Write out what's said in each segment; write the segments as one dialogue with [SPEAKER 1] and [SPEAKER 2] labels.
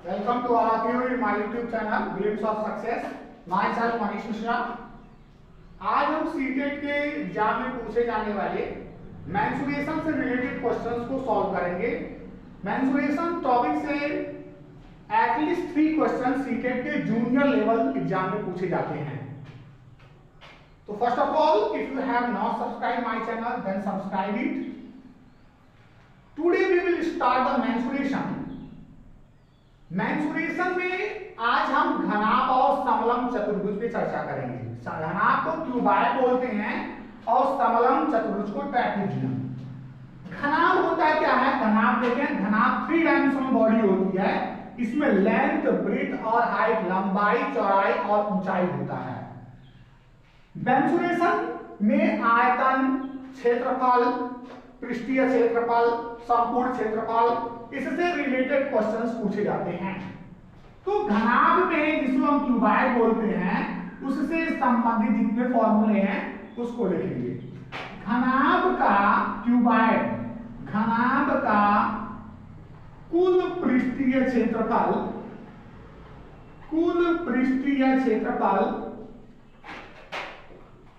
[SPEAKER 1] Welcome to all of you in my YouTube channel Glimpse of Success. Myself Manish Mishra. आज हम CTET के exam में पूछे जाने वाले मेंसुरेशन से रिलेटेड क्वेश्चंस को सॉल्व करेंगे। मेंसुरेशन टॉपिक से एटलीस्ट 3 क्वेश्चन सीटेट के जूनियर लेवल एग्जाम में पूछे जाते हैं। तो first of all, if you have not subscribe my channel then subscribe it. Today we will start the mensuration. Mensuration में आज हम घनाभ और समलंब चतुर्भुज पे चर्चा करेंगे। घनाभ को क्यूबाइड बोलते हैं और समलंब चतुर्भुज को ट्रैपेजियम। घनाभ होता क्या है? घनाभ देखें, घनाभ 3 डायमेंशनल बॉडी होती है। इसमें लेंथ, ब्रेथ और हाइट, लंबाई, चौड़ाई और ऊंचाई होता है। मेंसुरेशन में आयतन, क्षेत्रफल, पृष्ठीय क्षेत्रफल, संपूर्ण क्षेत्रफल, इससे रिलेटेड क्वेश्चंस पूछे जाते हैं। तो घनाभ में जिसको हम क्यूबाइड बोलते हैं उससे संबंधित जितने फॉर्मूले हैं उसको लिखेंगे। घनाभ का क्यूबाइड, घनाभ का कुल पृष्ठीय क्षेत्रफल, कुल पृष्ठीय क्षेत्रफल,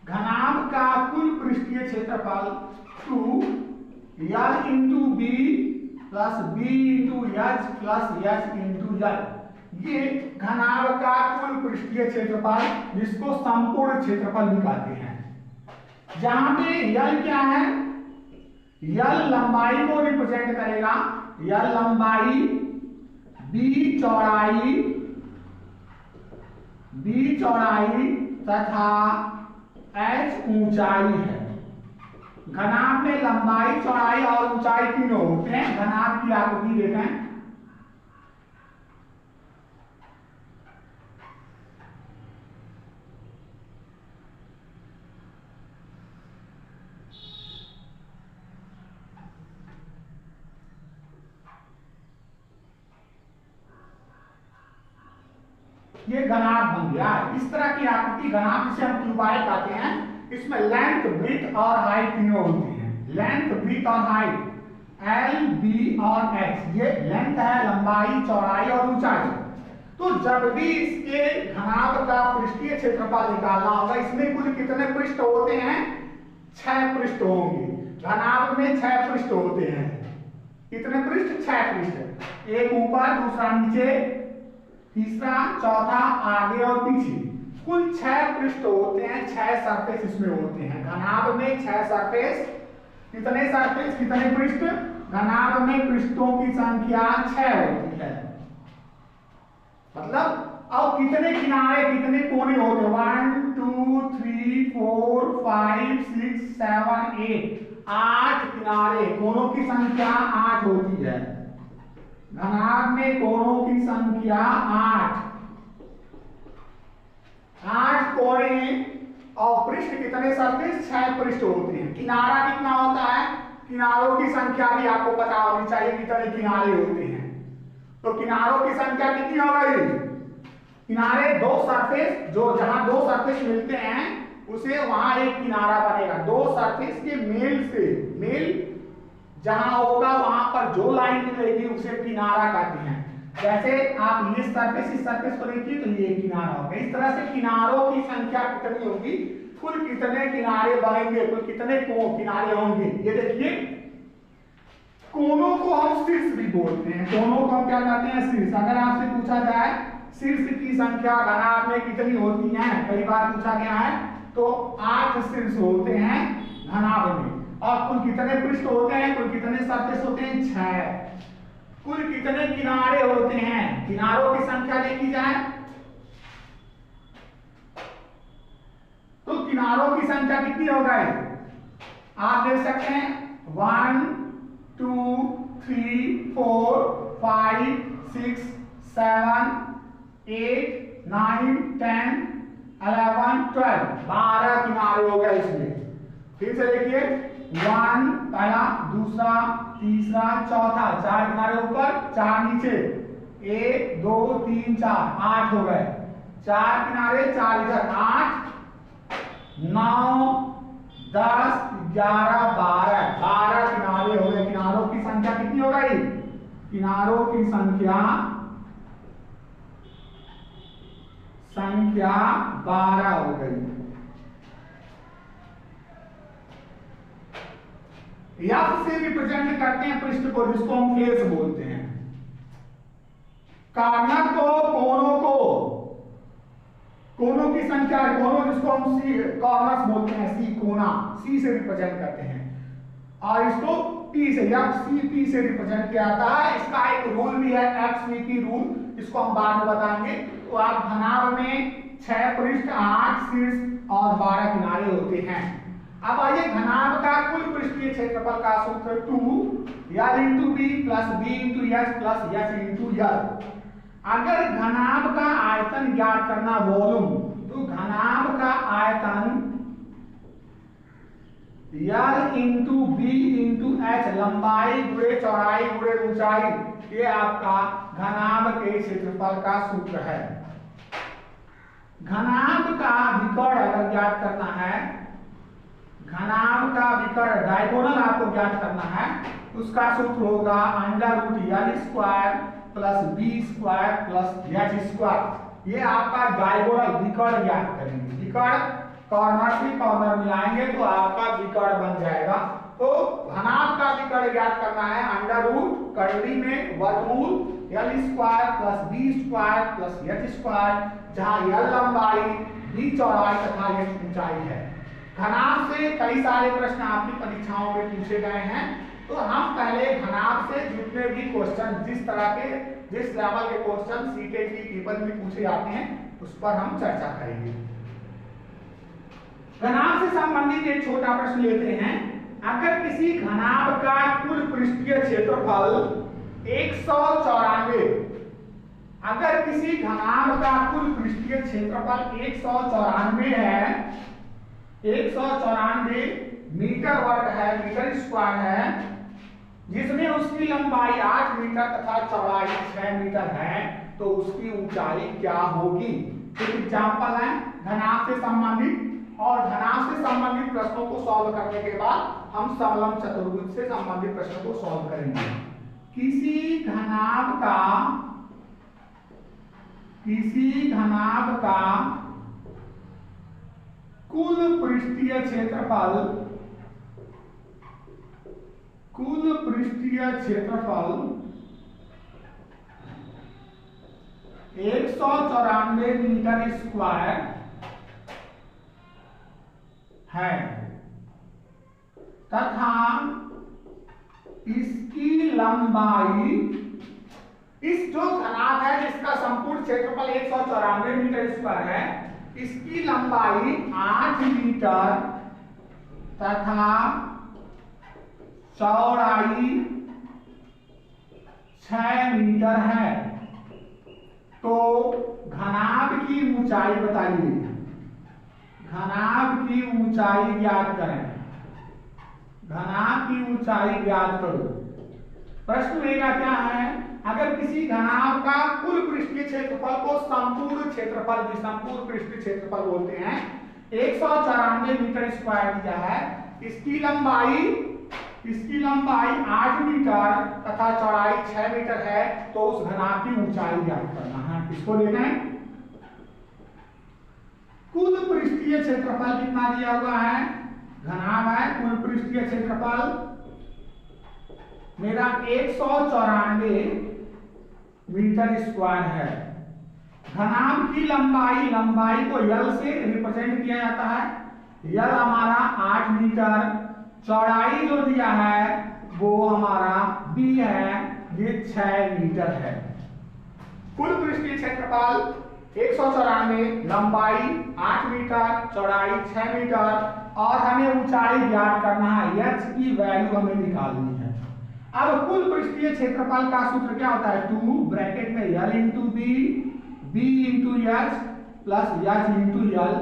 [SPEAKER 1] घनाभ का कुल पृष्ठीय क्षेत्रफल 2 L into B plus B into H plus H into L. ये घनाभ का कुल पृष्ठीय क्षेत्रफल जिसको संपूर्ण क्षेत्रफल भी कहते हैं। जहां पे यल क्या है? यल लंबाई को रिप्रेजेंट करेगा। यल लंबाई, बी चौड़ाई तथा एच ऊंचाई है। घनाभ में लंबाई, चौड़ाई और ऊंचाई तीनों होते हैं। घनाभ की आकृति देखें। ये घनाभ बन गया। इस तरह की आकृति घनाभ जिसे हम क्यूबाइड कहते हैं। इसमें लेंथ, ब्रेथ और हाइट तीनों होती हैं। लेंथ, ब्रेथ और हाइट, एल, बी और एक्स। ये लेंथ है, लंबाई, चौड़ाई और ऊंचाई। तो जब भी इसके घनाभ का पृष्ठीय क्षेत्रफल निकालना होगा, इसमें कुल कितने पृष्ठ होते हैं? 6 पृष्ठ होंगे। घनाभ में 6 पृष्ठ होते हैं। कितने पृष्ठ? 6 पृष्ठ। एक ऊपर, दूसरा नीचे, तीसरा, चौथा आगे और पीछे। कुल 6 पृष्ठ होते हैं। 6 सरफेस इसमें होते हैं। घनाभ में 6 सरफेस। कितने सरफेस, कितने पृष्ठ? घनाभ में पृष्ठों की संख्या 6 होती है। मतलब अब कितने किनारे, कितने कोने होते हैं? 1 2 3 4 5 6 7 8 8 किनारे। कोनों की संख्या 8 होती है। घनाभ में कोनों की संख्या 8 कोने और पृष्ठ कितने सरफेस? 6 पृष्ठ होते हैं। किनारा कितना होता है? किनारों की संख्या भी आपको पता होनी चाहिए कितने किनारे होते हैं। तो किनारों की संख्या कितनी हो गई? किनारे 2 सरफेस, जो जहां 2 सरफेस मिलते हैं उसे वहां एक किनारा बनेगा। 2 सरफेस के मेल जहां होगा वहां पर जो लाइन मिलेगी उसे किनारा कहते हैं। जैसे आप इस सरफेस को देखिए तो ये किनारा होगा। इस तरह से किनारों की संख्या कितनी होगी, कुल कितने किनारे बनेंगे, कुल कितने किनारे होंगे। ये देखिए, कोनों को हम शीर्ष भी बोलते हैं। कोनों को हम क्या कहते हैं? शीर्ष। अगर आपसे पूछा जाए शीर्ष की संख्या घनाभ में कितनी होती है, कई बार पूछा गया है, तो 8 शीर्ष होते हैं घनाभ में। और कुल कितने पृष्ठ होते हैं, कुल कितने सरफेस होते हैं? 6। कुल कितने किनारे होते हैं? किनारों की संख्या देखी जाए तो किनारों की संख्या कितनी हो गई? आप देख सकते हैं 1 2 3 4 5 6 7 8 9 10 11 12 12 किनारे हो गए इसमें। फिर से देखिए, 1 पहला, दूसरा, तीसरा, चौथा, 4 किनारे ऊपर, 4 नीचे, 1 2 3 4 8 हो गए। 4 किनारे, 4 इधर, 8 9 10 11 12 किनारे हो गए। किनारों की संख्या कितनी हो गई? किनारों की संख्या संख्या 12 हो गई। एफ से रिप्रेजेंट करते हैं पृष्ठ को, जिसको हम फेस बोलते हैं। कॉर्नर को, कोनों की संख्या, कोनों जिसको हम सी कॉर्नर्स बोलते हैं, सी कोना, सी से रिप्रेजेंट करते हैं। और इसको पी से, या सी पी से रिप्रेजेंट किया जाता है। इसका एक रूल भी है, एक्सवीपी रूल, इसको हम बाद में बताएंगे। तो आप घनाभ में 6 पृष्ठ, 8 शीर्ष और 12 किनारे होते हैं। अब आइए, घनाभ का कुल पृष्ठीय क्षेत्रफल का सूत्र 2l into B plus B into H plus H into L. अगर घनाभ का आयतन ज्ञात करना, वॉल्यूम, तो घनाभ का आयतन L into B into H, लंबाई गुणे चौड़ाई गुणे ऊंचाई, ये आपका घनाभ के क्षेत्रफल का सूत्र है। घनाभ का विकर्ण अगर ज्ञात करना है, घनाभ का विकर्ण डायगोनल आपको ज्ञात करना है, उसका सूत्र होगा under root L square plus B square plus H square. ये आपका डायगोनल विकर्ण ज्ञात करेंगे। विकर्ण कॉर्नर से कॉर्नर मिलाएंगे तो आपका विकर्ण बन जाएगा। तो घनाभ का विकर्ण ज्ञात करना है अंडर रूट कर्ली में वर्गमूल L square plus B square plus H square, जहां यल लंबाई, बी चौड़ाई तथा एच ऊंचाई है। घनाभ से कई सारे प्रश्न आपकी परीक्षाओं में पूछे गए हैं। तो हम पहले घनाभ से जितने भी क्वेश्चन, जिस तरह के, जिस लेवल के क्वेश्चन सीटेट की टेबल में पूछे जाते हैं, उस पर हम चर्चा करेंगे। घनाभ से संबंधित एक छोटा प्रश्न लेते हैं। अगर किसी घनाभ का कुल पृष्ठीय क्षेत्रफल 194, अगर किसी घनाभ का कुल पृष्ठीय क्षेत्रफल 194 है, 194 मीटर वर्ग है, मीटर स्क्वायर है, जिसमें उसकी लंबाई 8 मीटर तथा चौड़ाई 6 मीटर है, तो उसकी ऊंचाई क्या होगी? एक एग्जांपल है घनाभ से संबंधित, और घनाभ से संबंधित प्रश्नों को सॉल्व करने के बाद हम समलंब चतुर्भुज से संबंधित प्रश्नों को सॉल्व करेंगे। किसी घनाभ का कुल पृष्ठीय क्षेत्रफल 194 मीटर स्क्वायर है तथा इसकी लंबाई, इस जो घनाभ है जिसका संपूर्ण क्षेत्रफल 194 मीटर स्क्वायर है, इसकी लंबाई 8 मीटर तथा चौड़ाई 6 मीटर है। तो घनाभ की ऊंचाई बताइए, घनाभ की ऊंचाई ज्ञात करें, घनाभ की ऊंचाई ज्ञात करो। प्रश्न मेरा क्या है, अगर किसी घनाभ का कुल पृष्ठीय क्षेत्रफल को संपूर्ण क्षेत्रफल भी, संपूर्ण पृष्ठीय क्षेत्रफल बोलते हैं, 194 मीटर स्क्वायर दिया है, इसकी लंबाई 8 मीटर तथा चौड़ाई 6 मीटर है, तो उस घनाभ की ऊंचाई ज्ञात करना है। इसको देखें, कुल पृष्ठीय क्षेत्रफल कितना दिया हुआ है, घनाभ है, कुल पृष्ठीय क्षेत्रफल मेरा 194 मीटर स्क्वायर है। घनाभ की लंबाई को यल से रिप्रेजेंट किया जाता है, यल हमारा 8 मीटर, चौड़ाई जो दिया है वो हमारा बी है, ये 6 मीटर है। कुल पृष्ठीय क्षेत्रफल 194, लंबाई 8 मीटर, चौड़ाई 6 मीटर, और हमें ऊंचाई ज्ञात करना है, एच की वैल्यू हमें निकालनी है। अब कुल पृष्ठीय क्षेत्रफल का सूत्र क्या होता है, 2 ब्रैकेट में L into B, B into H plus H into L.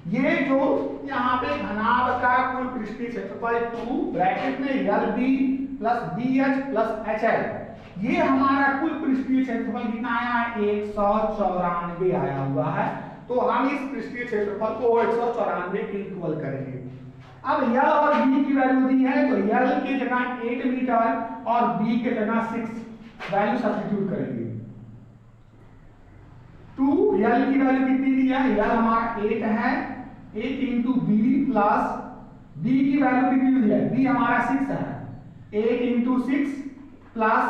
[SPEAKER 1] ये जो यहाँ पे घनाभ का कुल पृष्ठीय क्षेत्रफल 2 ब्रैकेट में L B plus B H plus H L, ये हमारा कुल पृष्ठीय क्षेत्रफल कितना आया है, 194 आया हुआ है। तो हम इस पृष्ठीय क्षेत्रफल को 194 के इक्वल करेंगे। अब यल और बी की वैल्यू दी है, तो यल की जगह 8 मीटर और बी के जगह 6 वैल्यू सब्स्टिट्यूट करेंगे। एल की वैल्यू कितनी दी है, एल हमारा 8 है, 8 इंटू बी प्लस बी की वैल्यू कितनी दी है, बी हमारा 6 है, 8 इंटू 6 प्लस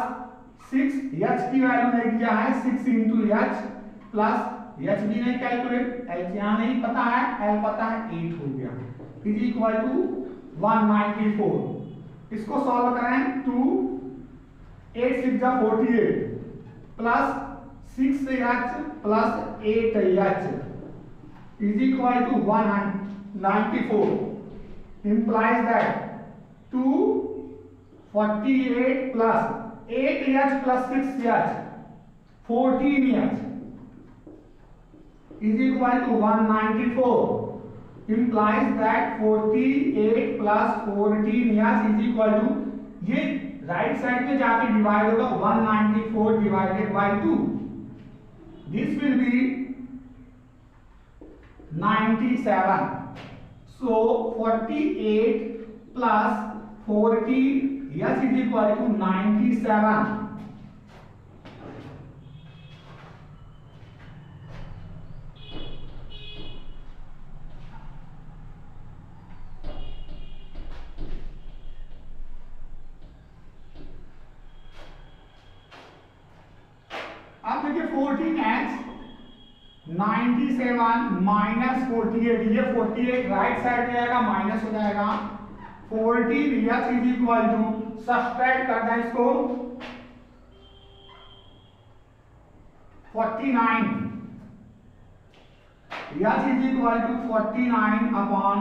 [SPEAKER 1] 6, एच की वैल्यू नहीं दिया है, 6 इंटू एच प्लस एच भी नहीं कैलकुलेट, एच यहाँ नहीं पता है, एल पता है, 8 हो गया इज इक्वल टू 194। इसको सॉल्व करें, 2 8 6 जा 48 plus 6h plus 8h is equal to 194 implies that 248 plus 8h plus 6h 14h is equal to 194 implies that 48 plus 14h is equal to, ये राइट साइड में जाके डिवाइड होगा 194 divided by 2, this will be 97. So 48 plus 40, yes, is equal to 97. अब देखिए 14h 97 minus 48, ये 48 right side में आएगा, minus हो जाएगा 14 S is equal to, subtract करना है इसको 49 S is equal to 49 upon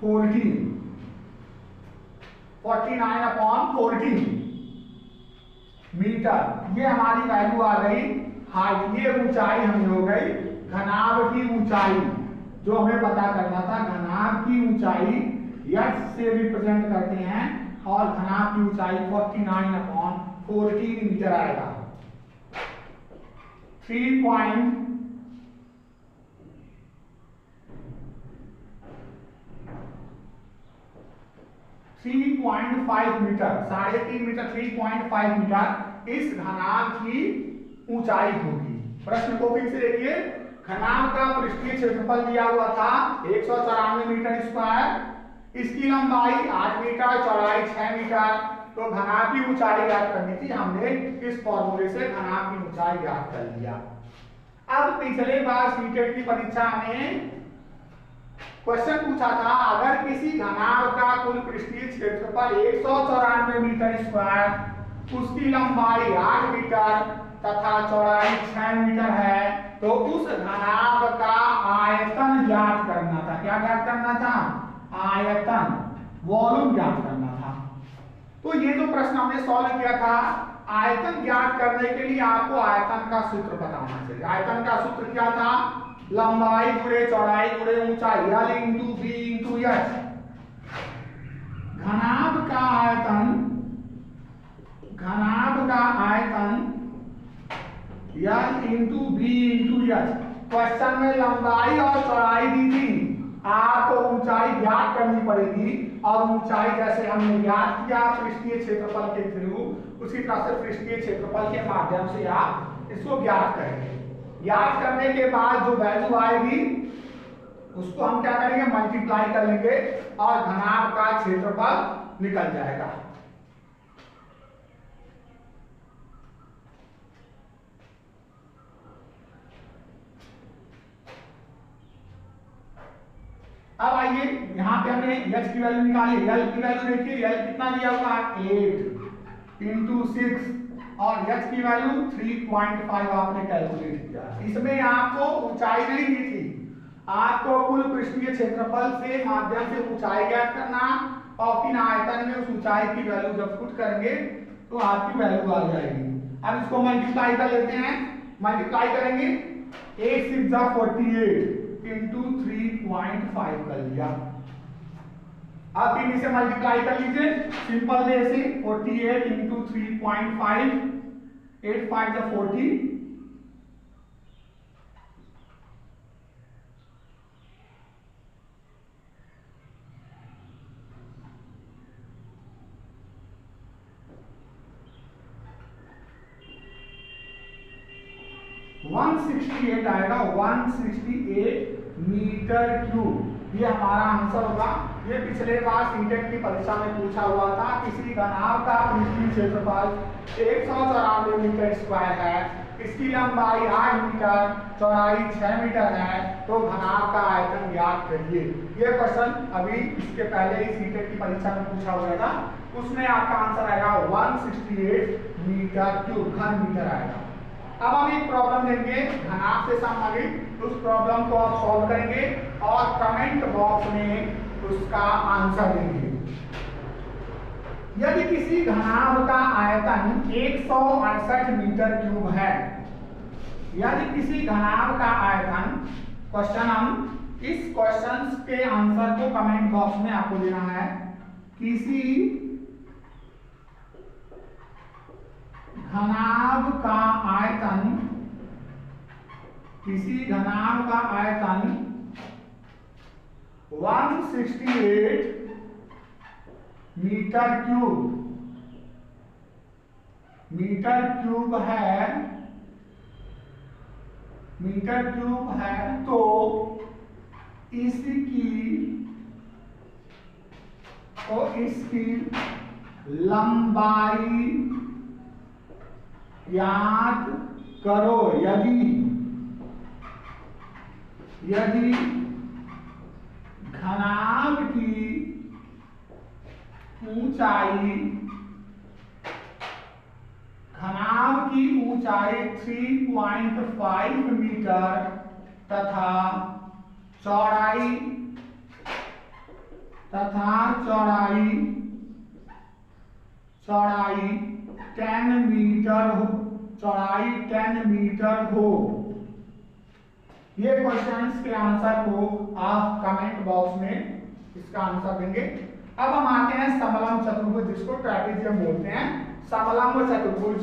[SPEAKER 1] 14, 49 upon 14 metre, ये हमारी वैल्यू आ गई हाइट, ये ऊंचाई हमें हो गई, घनाभ की ऊंचाई जो हमें पता करना था, घनाभ की ऊंचाई यस से रिप्रेजेंट करते हैं और घनाभ की ऊंचाई 49 अपॉन 14 मीटर आएगा। 3.5 मीटर, 3.5 मीटर, 3.5 मीटर इस घनाभ की ऊंचाई होगी। प्रश्न को फिर से देखिए, घनाभ का पृष्ठीय क्षेत्रफल दिया हुआ था 194 मीटर स्क्वायर, इसकी लंबाई 8 मीटर, चौड़ाई 6 मीटर, तो घनाभ की ऊंचाई ज्ञात करनी थी, हमने इस फॉर्मूले से घनाभ की ऊंचाई ज्ञात कर लिया। अब पिछले बार सीटेट की परीक्षा में क्वेश्चन पूछा था, अगर किसी घनाभ का कुल पृष्ठीय क्षेत्रफल 194 मीटर स्क्वायर, उसकी लंबाई 8 मीटर तथा चौड़ाई 6 मीटर है, तो उस घनाभ का आयतन ज्ञात करना था। क्या ज्ञात करना था? आयतन, वॉल्यूम ज्ञात करना था। तो ये जो प्रश्न हमने सॉल्व किया था, आयतन ज्ञात करने के लिए आपको आयतन का सूत्र पता होना चाहिए। आयतन का सूत्र क्या था? लंबाई गुणे चौड़ाई गुणे ऊंचाई, L into B into H. घनाभ का आयतन, घनाभ का आयतन L into B into H. Question में लंबाई और चौड़ाई दी थी, आपको ऊंचाई ज्ञात करनी पड़ेगी, और ऊंचाई जैसे हमने ज्ञात किया पृष्ठीय क्षेत्रफल के थ्रू, उसी तरह से पृष्ठीय क्षेत्रफल के माध्यम से आप इसको ज्ञात करेंगे। ज्ञात करने के बाद जो वैल्यू आएगी उसको हम क्या करेंगे? मल्टीप्लाई कर लेंगे और घनाभ का क्षेत्रफल निकल जाएगा। अब आइए यहां पे हमने h की वैल्यू निकाली, l की वैल्यू देखिए, l कितना दिया हुआ है? 8 इंटू 6 और h की वैल्यू 3.5 आपने कैलकुलेट किया। इसमें आपको ऊंचाई नहीं दी थी, आपको कुल पृष्ठीय क्षेत्रफल से माध्यम से ऊंचाई ज्ञात करना, और फिर आयतन में उस ऊंचाई की वैल्यू जब पुट करेंगे तो आपकी वैल्यू आ जाएगी। अब इसको मल्टीप्लाई कर लेते हैं, मल्टीप्लाई करेंगे 8 6 जा 48 इंटू 3.5 कर लिया। अब इन इसे मल्टीप्लाई कर लीजिए सिंपल वे से, 48 इंटू 3.5, 8 5 जा 40, 168 आएगा, 168 मीटर क्यूब। ये हमारा आंसर होगा। ये पिछले बार सीटेट की परीक्षा में पूछा हुआ था। किसी घनाभ का पृथ्वी क्षेत्रफल 194 मीटर स्क्वायर है, इसकी लंबाई 8 मीटर, चौड़ाई 6 मीटर है, तो घनाभ का आयतन ज्ञात करिए। ये क्वेश्चन अभी इसके पहले ही सीटेट की परीक्षा में पूछा हुआ था। उसमें आपका आंसर आएगा 168 मीटर क्यूब, घन मीटर आएगा। अब हम एक प्रॉब्लम लेंगे घनाभ से संबंधित, उस प्रॉब्लम को आप सॉल्व करेंगे और कमेंट बॉक्स में उसका आंसर देंगे। यदि किसी घनाभ का आयतन 168 मीटर क्यूब है, यदि किसी घनाभ का आयतन, क्वेश्चन हम इस क्वेश्चन के आंसर को कमेंट बॉक्स में आपको देना है। किसी घनाभ का आयतन, किसी घनाभ का आयतन 168 मीटर क्यूब है, तो इसकी लंबाई याद करो। यदि घनाभ की ऊंचाई 3.5 मीटर तथा चौड़ाई 10 मीटर हो। ये क्वेश्चंस के आंसर को आप कमेंट बॉक्स में इसका आंसर देंगे। अब हम आते हैं समलंब चतुर्भुज, जिसको ट्रेपेजियम बोलते हैं। समलंब चतुर्भुज